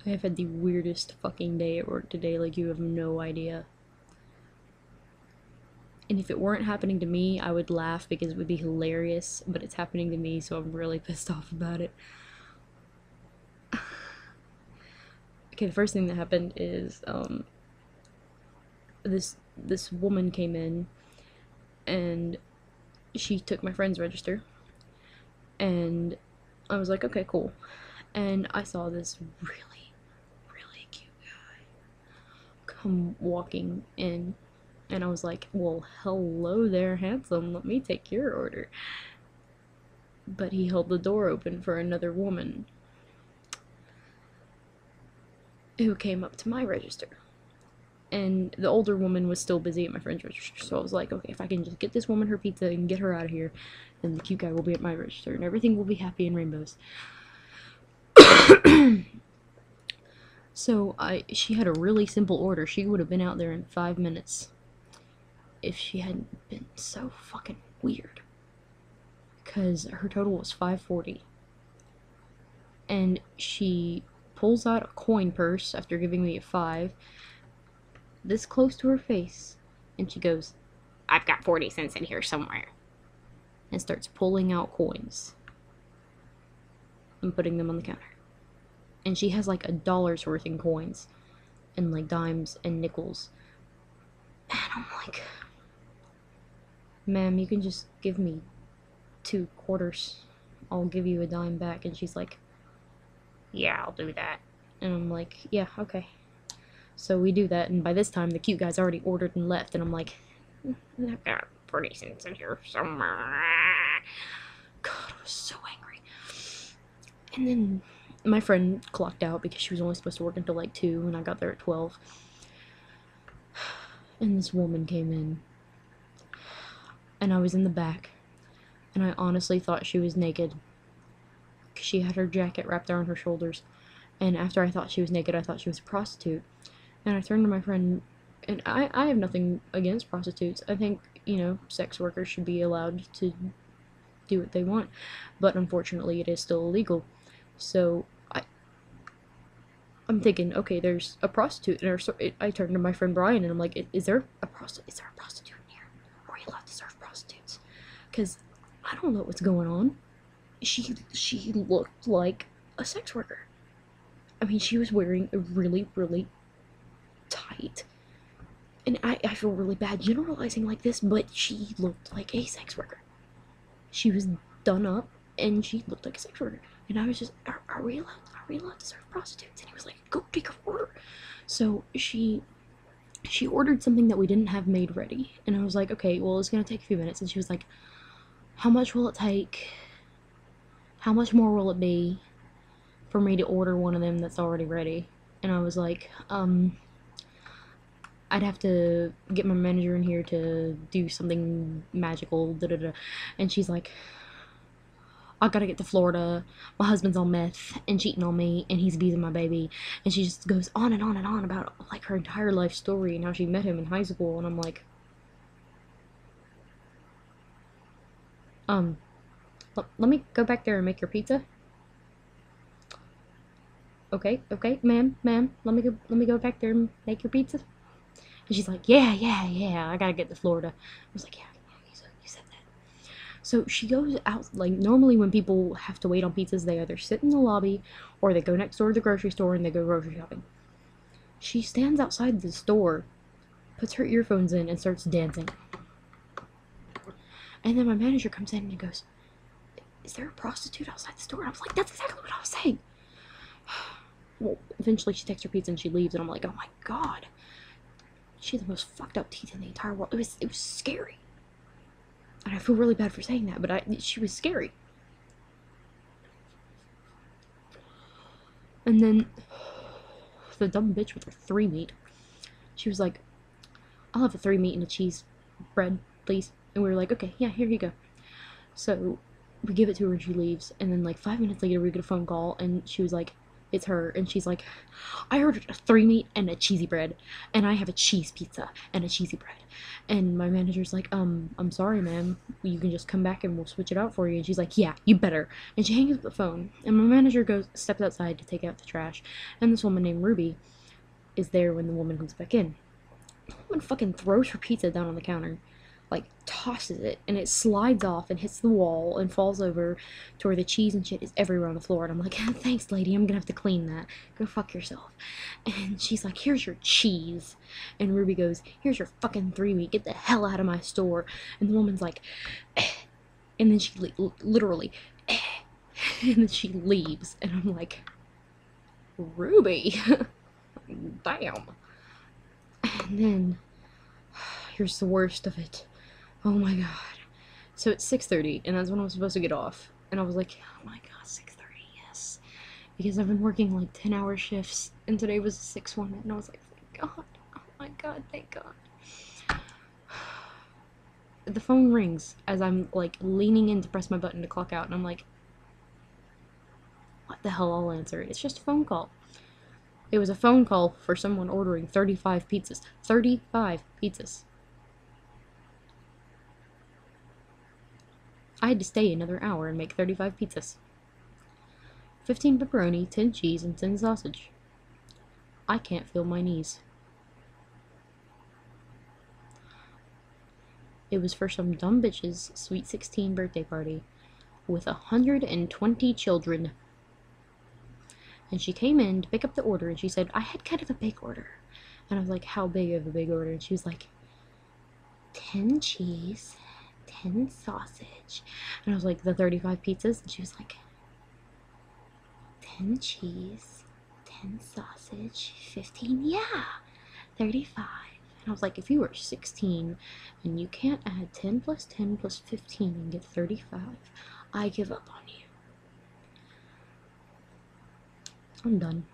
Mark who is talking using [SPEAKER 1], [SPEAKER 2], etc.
[SPEAKER 1] I have had the weirdest fucking day at work today, like you have no idea. And if it weren't happening to me, I would laugh because it would be hilarious, but it's happening to me, so I'm really pissed off about it. Okay, the first thing that happened is this woman came in and she took my friend's register, and I was like, okay, cool. And I saw this really, really cute guy come walking in, and I was like, well, hello there, handsome, let me take your order. But he held the door open for another woman who came up to my register. And the older woman was still busy at my friend's register, so I was like, okay, if I can just get this woman her pizza and get her out of here, then the cute guy will be at my register, and everything will be happy and rainbows. So she had a really simple order. She would have been out there in 5 minutes if she hadn't been so fucking weird. Because her total was $5.40, and she pulls out a coin purse after giving me a 5, this close to her face, and she goes, "I've got 40 cents in here somewhere," and starts pulling out coins and putting them on the counter. And she has like $1's worth in coins and like dimes and nickels. And I'm like, ma'am, you can just give me 2 quarters. I'll give you a dime back. And she's like, yeah, I'll do that. And I'm like, yeah, okay. So we do that, and by this time the cute guy's already ordered and left, and I'm like, I've got 40 cents in here somewhere. God, I was so angry. And then my friend clocked out because she was only supposed to work until like 2, and I got there at 12. And this woman came in, and I was in the back, and I honestly thought she was naked because she had her jacket wrapped around her shoulders. And after I thought she was naked, I thought she was a prostitute. And I turned to my friend, and I have nothing against prostitutes. I think, sex workers should be allowed to do what they want. But unfortunately, it is still illegal. So I'm thinking, okay, there's a prostitute. And I turned to my friend Brian, and I'm like, is there a prostitute in here? Are we allowed to serve prostitutes? Because I don't know what's going on. She looked like a sex worker. I mean, she was wearing a really, really tight, and I feel really bad generalizing like this, but she looked like a sex worker. She was done up, and she looked like a sex worker. And I was just, are we allowed to serve prostitutes? And he was like, go take her order. So she ordered something that we didn't have made ready, and I was like, okay, well, it's gonna take a few minutes. And she was like, how much will it take? How much more will it be for me to order one of them that's already ready? And I was like, I'd have to get my manager in here to do something magical, da da da. And she's like, I gotta get to Florida. My husband's on meth and cheating on me, and he's abusing my baby. And she just goes on and on and on about like her entire life story and how she met him in high school. And I'm like, let me go back there and make your pizza. Okay, ma'am, let me go back there and make your pizza. And she's like, yeah, I gotta get to Florida. I was like, yeah, you said that. So she goes out, like, normally when people have to wait on pizzas, they either sit in the lobby, or they go next door to the grocery store and they go grocery shopping. She stands outside the store, puts her earphones in, and starts dancing. And then my manager comes in and he goes, is there a prostitute outside the store? And I was like, that's exactly what I was saying. Well, eventually she takes her pizza and she leaves, and I'm like, oh my god. She had the most fucked up teeth in the entire world. It was scary. And I feel really bad for saying that, but she was scary. And then the dumb bitch with her 3 meat, she was like, I'll have a 3 meat and a cheese bread, please. And we were like, okay, yeah, here you go. So we give it to her and she leaves, and then like 5 minutes later we get a phone call, and she was like, it's her, and she's like, I ordered a 3 meat and a cheesy bread, and I have a cheese pizza and a cheesy bread. And my manager's like, I'm sorry, ma'am. You can just come back and we'll switch it out for you. And she's like, yeah, you better. And she hangs up the phone. And my manager steps outside to take out the trash. And this woman named Ruby is there when the woman comes back in. The woman fucking throws her pizza down on the counter. Like, tosses it, and it slides off and hits the wall and falls over to where the cheese and shit is everywhere on the floor. And I'm like, thanks, lady, I'm gonna have to clean that. Go fuck yourself. And she's like, here's your cheese. And Ruby goes, here's your fucking 3-meat. Get the hell out of my store. And the woman's like, eh. And then she literally, eh. And then she leaves. And I'm like, Ruby. Damn. And then, here's the worst of it. Oh my god. So it's 6:30, and that's when I'm supposed to get off. And I was like, oh my god, 6:30, yes. Because I've been working like 10-hour shifts, and today was the 6th one, and I was like, thank god. Oh my god, thank god. The phone rings as I'm like leaning in to press my button to clock out, and I'm like, what the hell, I'll answer it. It's just a phone call. It was a phone call for someone ordering 35 pizzas. 35 pizzas. I had to stay another hour and make 35 pizzas. 15 pepperoni, 10 cheese, and 10 sausage. I can't feel my knees. It was for some dumb bitch's sweet 16 birthday party with 120 children. And she came in to pick up the order, and she said, I had kind of a big order. And I was like, how big of a big order? And she was like, 10 cheese, 10 sausage. And I was like, the 35 pizzas? And she was like, 10 cheese, 10 sausage, 15, yeah, 35. And I was like, if you were 16 and you can't add 10 plus 10 plus 15 and get 35, I give up on you. I'm done.